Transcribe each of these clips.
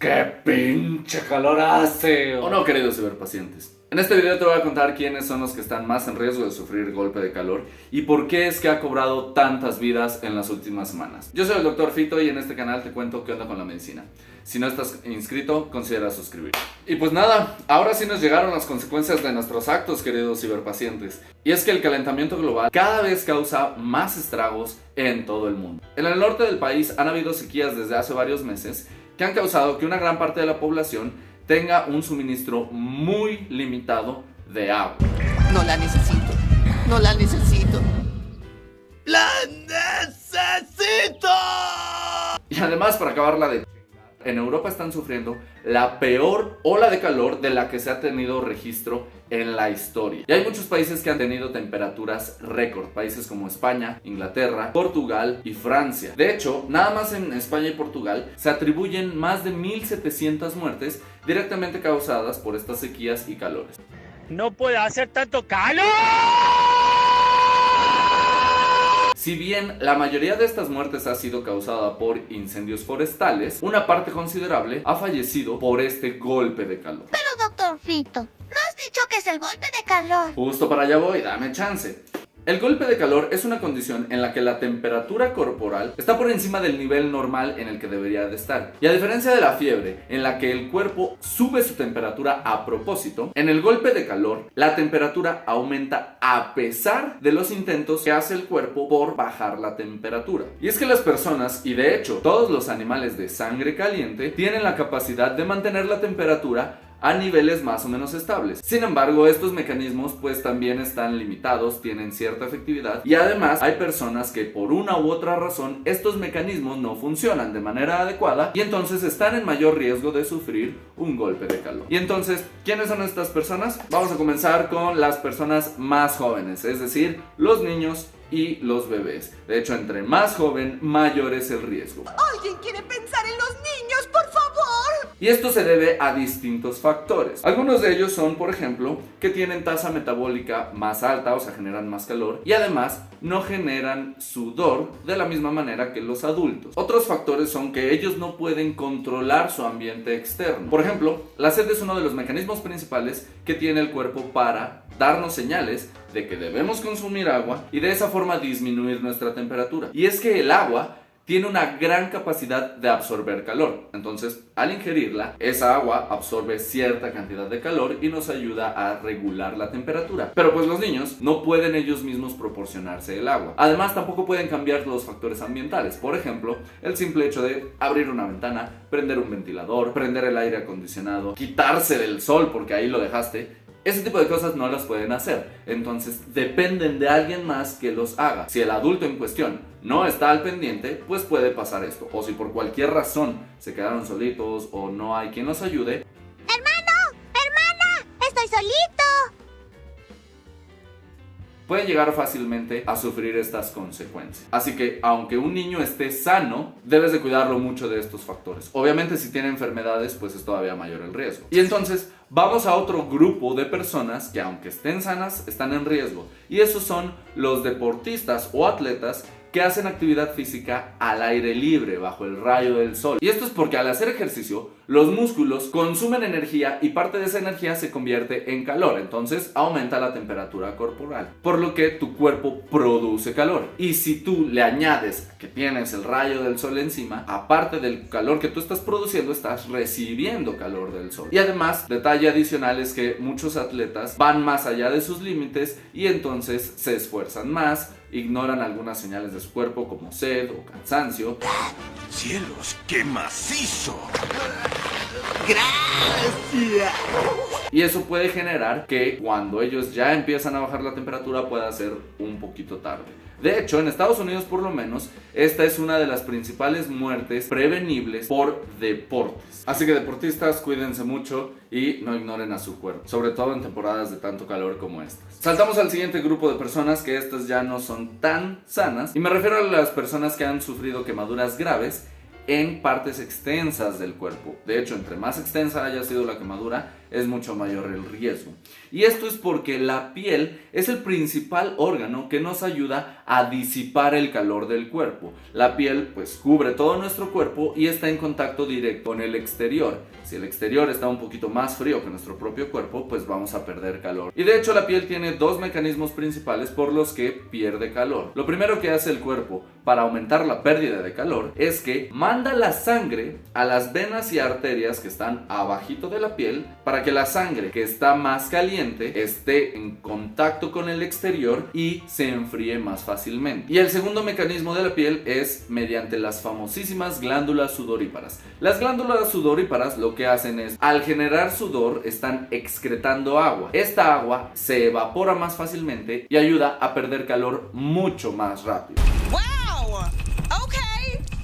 ¡Qué pinche calor hace! ¿O no, queridos ciberpacientes? En este video te voy a contar quiénes son los que están más en riesgo de sufrir golpe de calor y por qué es que ha cobrado tantas vidas en las últimas semanas. Yo soy el Dr. Fito y en este canal te cuento qué onda con la medicina. Si no estás inscrito, considera suscribirte. Y pues nada, ahora sí nos llegaron las consecuencias de nuestros actos, queridos ciberpacientes. Y es que el calentamiento global cada vez causa más estragos en todo el mundo. En el norte del país han habido sequías desde hace varios meses que han causado que una gran parte de la población tenga un suministro muy limitado de agua. No la necesito. No la necesito. ¡La necesito! Y además, para acabarla de en Europa están sufriendo la peor ola de calor de la que se ha tenido registro en la historia. Y hay muchos países que han tenido temperaturas récord, países como España, Inglaterra, Portugal y Francia. De hecho, nada más en España y Portugal se atribuyen más de 1,700 muertes directamente causadas por estas sequías y calores. ¡No puede hacer tanto calor! Si bien la mayoría de estas muertes ha sido causada por incendios forestales, una parte considerable ha fallecido por este golpe de calor. Pero doctor Fito, ¿no has dicho que es el golpe de calor? Justo para allá voy, dame chance. El golpe de calor es una condición en la que la temperatura corporal está por encima del nivel normal en el que debería de estar. Y a diferencia de la fiebre, en la que el cuerpo sube su temperatura a propósito, en el golpe de calor, la temperatura aumenta a pesar de los intentos que hace el cuerpo por bajar la temperatura. Y es que las personas, y de hecho todos los animales de sangre caliente, tienen la capacidad de mantener la temperatura a niveles más o menos estables. Sin embargo, estos mecanismos pues también están limitados, tienen cierta efectividad y además hay personas que por una u otra razón estos mecanismos no funcionan de manera adecuada y entonces están en mayor riesgo de sufrir un golpe de calor. Y entonces, ¿quiénes son estas personas? Vamos a comenzar con las personas más jóvenes, es decir, los niños y los bebés. De hecho, entre más joven, mayor es el riesgo. ¿Alguien quiere pensar en los niños, por favor? Y esto se debe a distintos factores. Algunos de ellos son, por ejemplo, que tienen tasa metabólica más alta, o sea, generan más calor, y además no generan sudor de la misma manera que los adultos. Otros factores son que ellos no pueden controlar su ambiente externo. Por ejemplo, la sed es uno de los mecanismos principales que tiene el cuerpo para darnos señales de que debemos consumir agua y de esa forma disminuir nuestra temperatura. Y es que el agua tiene una gran capacidad de absorber calor. Entonces, al ingerirla, esa agua absorbe cierta cantidad de calor y nos ayuda a regular la temperatura. Pero pues los niños no pueden ellos mismos proporcionarse el agua. Además, tampoco pueden cambiar los factores ambientales. Por ejemplo, el simple hecho de abrir una ventana, prender un ventilador, prender el aire acondicionado, quitarse del sol porque ahí lo dejaste. Ese tipo de cosas no las pueden hacer, entonces dependen de alguien más que los haga. Si el adulto en cuestión no está al pendiente, pues puede pasar esto. O si por cualquier razón se quedaron solitos o no hay quien los ayude. ¡Hermana! ¡Estoy solito! Pueden llegar fácilmente a sufrir estas consecuencias. Así que, aunque un niño esté sano, debes de cuidarlo mucho de estos factores. Obviamente, si tiene enfermedades, pues es todavía mayor el riesgo. Y entonces, vamos a otro grupo de personas que, aunque estén sanas, están en riesgo. Y esos son los deportistas o atletas que hacen actividad física al aire libre, bajo el rayo del sol. Y esto es porque al hacer ejercicio, los músculos consumen energía y parte de esa energía se convierte en calor. Entonces aumenta la temperatura corporal, por lo que tu cuerpo produce calor. Y si tú le añades que tienes el rayo del sol encima, aparte del calor que tú estás produciendo, estás recibiendo calor del sol. Y además, detalle adicional es que muchos atletas van más allá de sus límites y entonces se esfuerzan más, ignoran algunas señales de su cuerpo como sed o cansancio. ¡Cielos, qué macizo! ¡Gracias! Y eso puede generar que cuando ellos ya empiezan a bajar la temperatura pueda ser un poquito tarde. De hecho, en Estados Unidos por lo menos, esta es una de las principales muertes prevenibles por deportes. Así que deportistas, cuídense mucho y no ignoren a su cuerpo, sobre todo en temporadas de tanto calor como estas. Saltamos al siguiente grupo de personas, que estas ya no son tan sanas, y me refiero a las personas que han sufrido quemaduras graves en partes extensas del cuerpo. De hecho, entre más extensa haya sido la quemadura, es mucho mayor el riesgo. Y esto es porque la piel es el principal órgano que nos ayuda a disipar el calor del cuerpo. La piel pues cubre todo nuestro cuerpo y está en contacto directo con el exterior. Si el exterior está un poquito más frío que nuestro propio cuerpo, pues vamos a perder calor. Y de hecho la piel tiene dos mecanismos principales por los que pierde calor. Lo primero que hace el cuerpo para aumentar la pérdida de calor es que manda la sangre a las venas y arterias que están abajito de la piel para que la sangre que está más caliente esté en contacto con el exterior y se enfríe más fácilmente. Y el segundo mecanismo de la piel es mediante las famosísimas glándulas sudoríparas. Las glándulas sudoríparas lo que hacen es, al generar sudor, están excretando agua. Esta agua se evapora más fácilmente y ayuda a perder calor mucho más rápido.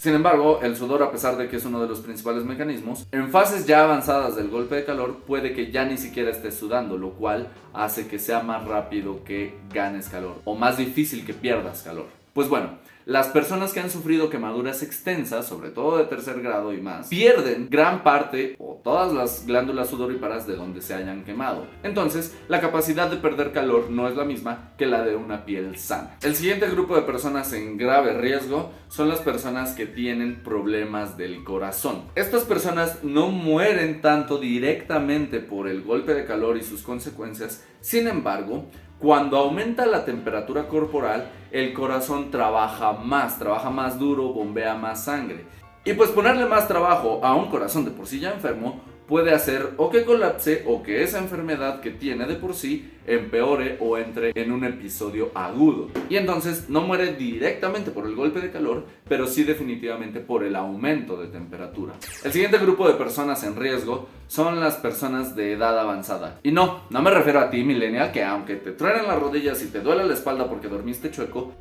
Sin embargo, el sudor, a pesar de que es uno de los principales mecanismos, en fases ya avanzadas del golpe de calor puede que ya ni siquiera estés sudando, lo cual hace que sea más rápido que ganes calor o más difícil que pierdas calor. Pues bueno, las personas que han sufrido quemaduras extensas, sobre todo de tercer grado y más, pierden gran parte o todas las glándulas sudoríparas de donde se hayan quemado. Entonces, la capacidad de perder calor no es la misma que la de una piel sana. El siguiente grupo de personas en grave riesgo son las personas que tienen problemas del corazón. Estas personas no mueren tanto directamente por el golpe de calor y sus consecuencias. Sin embargo, cuando aumenta la temperatura corporal, el corazón trabaja más duro, bombea más sangre. Y pues ponerle más trabajo a un corazón de por sí ya enfermo puede hacer o que colapse o que esa enfermedad que tiene de por sí empeore o entre en un episodio agudo. Y entonces no muere directamente por el golpe de calor, pero sí definitivamente por el aumento de temperatura. El siguiente grupo de personas en riesgo son las personas de edad avanzada. Y no me refiero a ti, millennial, que aunque te truenen las rodillas y te duele la espalda porque dormiste chueco,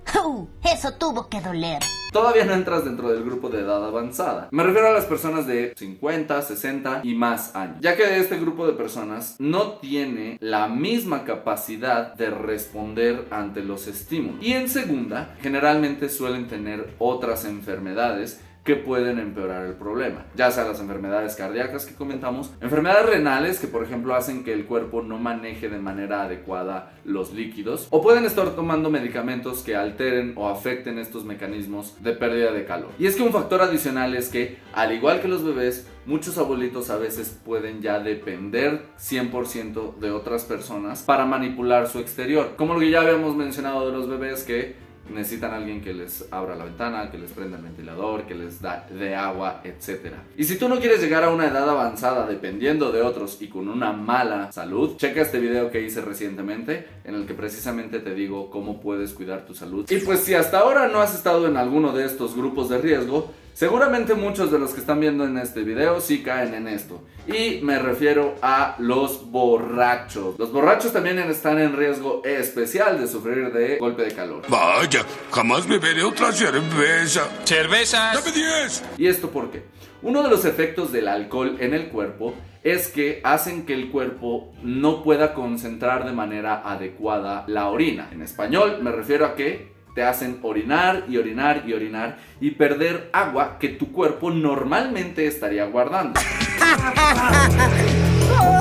Eso tuvo que doler. todavía no entras dentro del grupo de edad avanzada. Me refiero a las personas de 50, 60 y más años, ya que este grupo de personas no tiene la misma capacidad de responder ante los estímulos. Y en segunda, generalmente suelen tener otras enfermedades que pueden empeorar el problema, ya sea las enfermedades cardíacas que comentamos, enfermedades renales que por ejemplo hacen que el cuerpo no maneje de manera adecuada los líquidos, o pueden estar tomando medicamentos que alteren o afecten estos mecanismos de pérdida de calor. Y es que un factor adicional es que, al igual que los bebés, muchos abuelitos a veces pueden ya depender 100% de otras personas para manipular su exterior, como lo que ya habíamos mencionado de los bebés que necesitan a alguien que les abra la ventana, que les prenda el ventilador, que les dé agua, etc. Y si tú no quieres llegar a una edad avanzada dependiendo de otros y con una mala salud, checa este video que hice recientemente en el que precisamente te digo cómo puedes cuidar tu salud. Y pues si hasta ahora no has estado en alguno de estos grupos de riesgo, seguramente muchos de los que están viendo en este video sí caen en esto. Y me refiero a los borrachos. Los borrachos también están en riesgo especial de sufrir de golpe de calor. Vaya, jamás beberé otra cerveza. ¡Cervezas! ¡Dame 10! ¿Y esto por qué? Uno de los efectos del alcohol en el cuerpo es que hacen que el cuerpo no pueda concentrar de manera adecuada la orina. En español me refiero a que te hacen orinar y orinar y orinar y perder agua que tu cuerpo normalmente estaría guardando.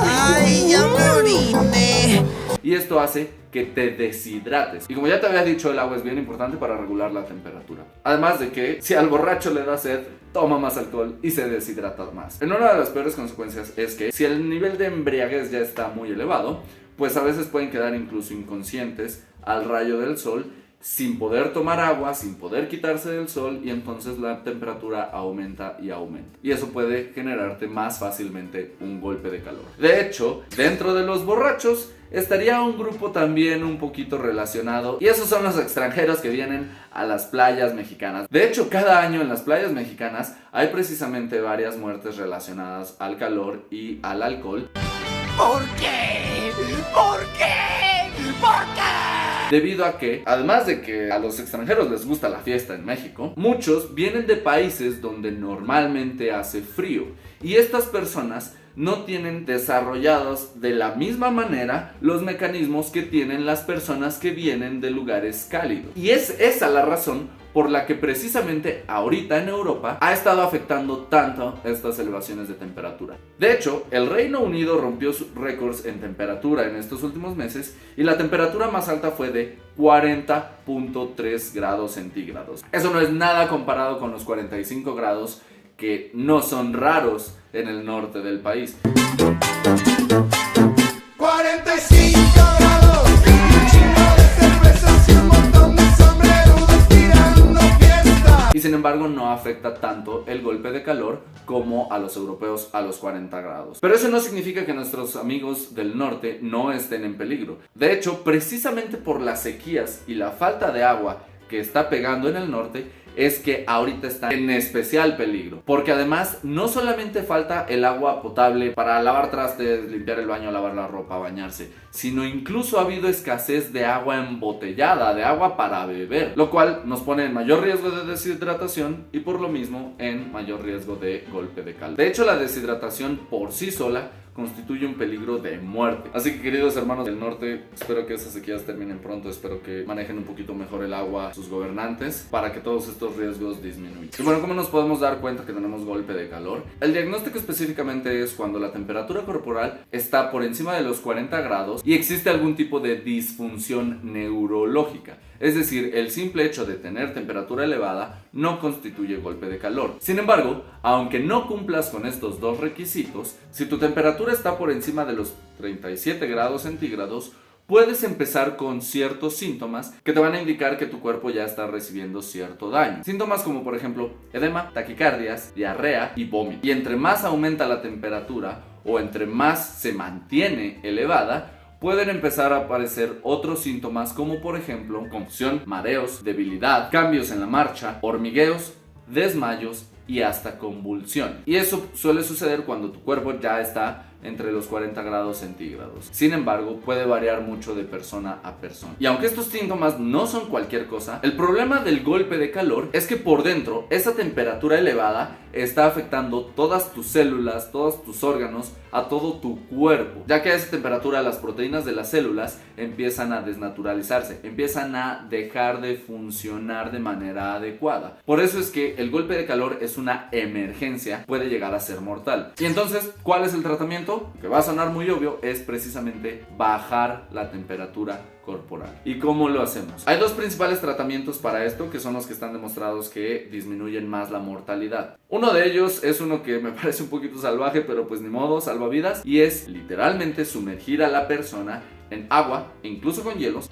¡Ay, ya me oriné! Y esto hace que te deshidrates. Y como ya te había dicho, el agua es bien importante para regular la temperatura. Además de que si al borracho le da sed, toma más alcohol y se deshidrata más. En una de las peores consecuencias es que si el nivel de embriaguez ya está muy elevado, pues a veces pueden quedar incluso inconscientes al rayo del sol, sin poder tomar agua, sin poder quitarse del sol, y entonces la temperatura aumenta y aumenta. Y eso puede generarte más fácilmente un golpe de calor. De hecho, dentro de los borrachos estaría un grupo también un poquito relacionado, y esos son los extranjeros que vienen a las playas mexicanas. De hecho, cada año en las playas mexicanas hay precisamente varias muertes relacionadas al calor y al alcohol. ¿Por qué? ¿Por qué? ¿Por qué? Debido a que, además de que a los extranjeros les gusta la fiesta en México, muchos vienen de países donde normalmente hace frío, y estas personas no tienen desarrollados de la misma manera los mecanismos que tienen las personas que vienen de lugares cálidos. Y es esa la razón por la que precisamente ahorita en Europa ha estado afectando tanto estas elevaciones de temperatura. De hecho, el Reino Unido rompió sus récords en temperatura en estos últimos meses y la temperatura más alta fue de 40.3 grados centígrados. Eso no es nada comparado con los 45 grados que no son raros en el norte del país. 45 grados, un chingo de cervezas y un montón de sombreros tirando fiesta. Y sin embargo no afecta tanto el golpe de calor como a los europeos a los 40 grados. Pero eso no significa que nuestros amigos del norte no estén en peligro. De hecho, precisamente por las sequías y la falta de agua que está pegando en el norte, es que ahorita está en especial peligro. Porque además no solamente falta el agua potable para lavar trastes, limpiar el baño, lavar la ropa, bañarse, sino incluso ha habido escasez de agua embotellada, de agua para beber, lo cual nos pone en mayor riesgo de deshidratación y por lo mismo en mayor riesgo de golpe de calor. De hecho, la deshidratación por sí sola constituye un peligro de muerte. Así que, queridos hermanos del norte, espero que esas sequías terminen pronto, espero que manejen un poquito mejor el agua sus gobernantes para que todos estos riesgos disminuyan. Y bueno, ¿cómo nos podemos dar cuenta que tenemos golpe de calor? El diagnóstico específicamente es cuando la temperatura corporal está por encima de los 40 grados y existe algún tipo de disfunción neurológica. Es decir, el simple hecho de tener temperatura elevada no constituye golpe de calor. Sin embargo, aunque no cumplas con estos dos requisitos, si tu temperatura está por encima de los 37 grados centígrados, puedes empezar con ciertos síntomas que te van a indicar que tu cuerpo ya está recibiendo cierto daño. Síntomas como por ejemplo edema, taquicardias, diarrea y vómito. Y entre más aumenta la temperatura o entre más se mantiene elevada, pueden empezar a aparecer otros síntomas como por ejemplo confusión, mareos, debilidad, cambios en la marcha, hormigueos, desmayos y hasta convulsión. Y eso suele suceder cuando tu cuerpo ya está entre los 40 grados centígrados. Sin embargo, puede variar mucho de persona a persona. Y aunque estos síntomas no son cualquier cosa, el problema del golpe de calor es que por dentro esa temperatura elevada está afectando todas tus células, todos tus órganos, a todo tu cuerpo, ya que a esa temperatura las proteínas de las células empiezan a desnaturalizarse, empiezan a dejar de funcionar de manera adecuada. Por eso es que el golpe de calor es una emergencia, puede llegar a ser mortal. Y entonces, ¿cuál es el tratamiento? Que va a sonar muy obvio, es precisamente bajar la temperatura corporal. ¿Y cómo lo hacemos? Hay dos principales tratamientos para esto, que son los que están demostrados que disminuyen más la mortalidad. Uno de ellos es uno que me parece un poquito salvaje, pero pues ni modo, salva vidas, y es literalmente sumergir a la persona en agua, incluso con hielos,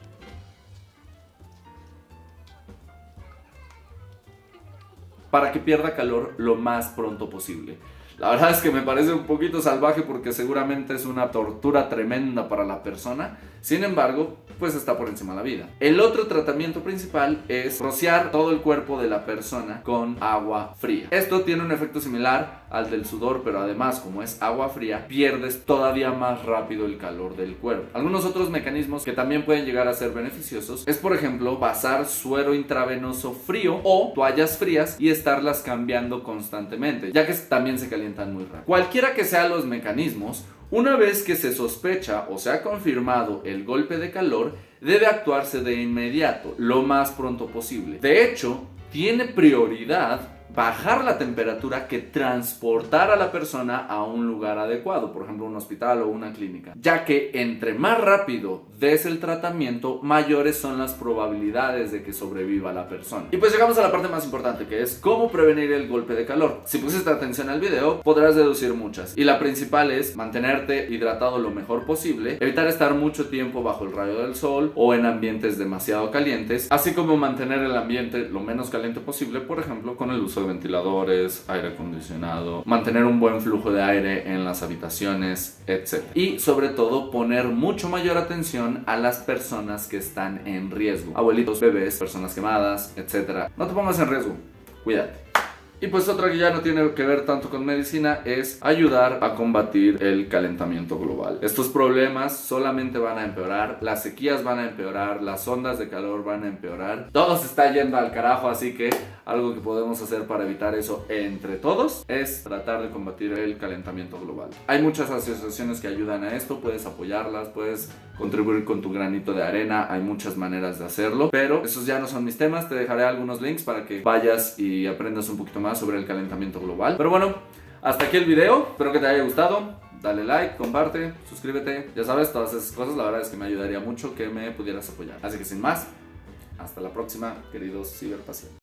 para que pierda calor lo más pronto posible. La verdad es que me parece un poquito salvaje porque seguramente es una tortura tremenda para la persona. Sin embargo, pues está por encima de la vida. El otro tratamiento principal es rociar todo el cuerpo de la persona con agua fría. Esto tiene un efecto similar al del sudor, pero además, como es agua fría, pierdes todavía más rápido el calor del cuerpo. Algunos otros mecanismos que también pueden llegar a ser beneficiosos es, por ejemplo, pasar suero intravenoso frío o toallas frías y estarlas cambiando constantemente, ya que también se calientan muy rápido. Cualquiera que sean los mecanismos, una vez que se sospecha o se ha confirmado el golpe de calor, debe actuarse de inmediato, lo más pronto posible. De hecho, tiene prioridad bajar la temperatura que transportar a la persona a un lugar adecuado, por ejemplo un hospital o una clínica, ya que entre más rápido des el tratamiento, mayores son las probabilidades de que sobreviva la persona. Y pues llegamos a la parte más importante, que es cómo prevenir el golpe de calor. Si pusiste atención al video, podrás deducir muchas, y la principal es mantenerte hidratado lo mejor posible, evitar estar mucho tiempo bajo el rayo del sol o en ambientes demasiado calientes, así como mantener el ambiente lo menos caliente posible, por ejemplo con el uso de ventiladores, aire acondicionado, mantener un buen flujo de aire en las habitaciones, etc. Y sobre todo poner mucho mayor atención a las personas que están en riesgo, abuelitos, bebés, personas quemadas, etc. No te pongas en riesgo, cuídate. Y pues otra que ya no tiene que ver tanto con medicina es ayudar a combatir el calentamiento global. Estos problemas solamente van a empeorar, las sequías van a empeorar, las ondas de calor van a empeorar. Todo se está yendo al carajo, así que algo que podemos hacer para evitar eso entre todos es tratar de combatir el calentamiento global. Hay muchas asociaciones que ayudan a esto, puedes apoyarlas, puedes contribuir con tu granito de arena, hay muchas maneras de hacerlo, pero esos ya no son mis temas. Te dejaré algunos links para que vayas y aprendas un poquito más sobre el calentamiento global. Pero bueno, hasta aquí el video, espero que te haya gustado. Dale like, comparte, suscríbete, ya sabes, todas esas cosas. La verdad es que me ayudaría mucho que me pudieras apoyar. Así que sin más, hasta la próxima, queridos ciberpacientes.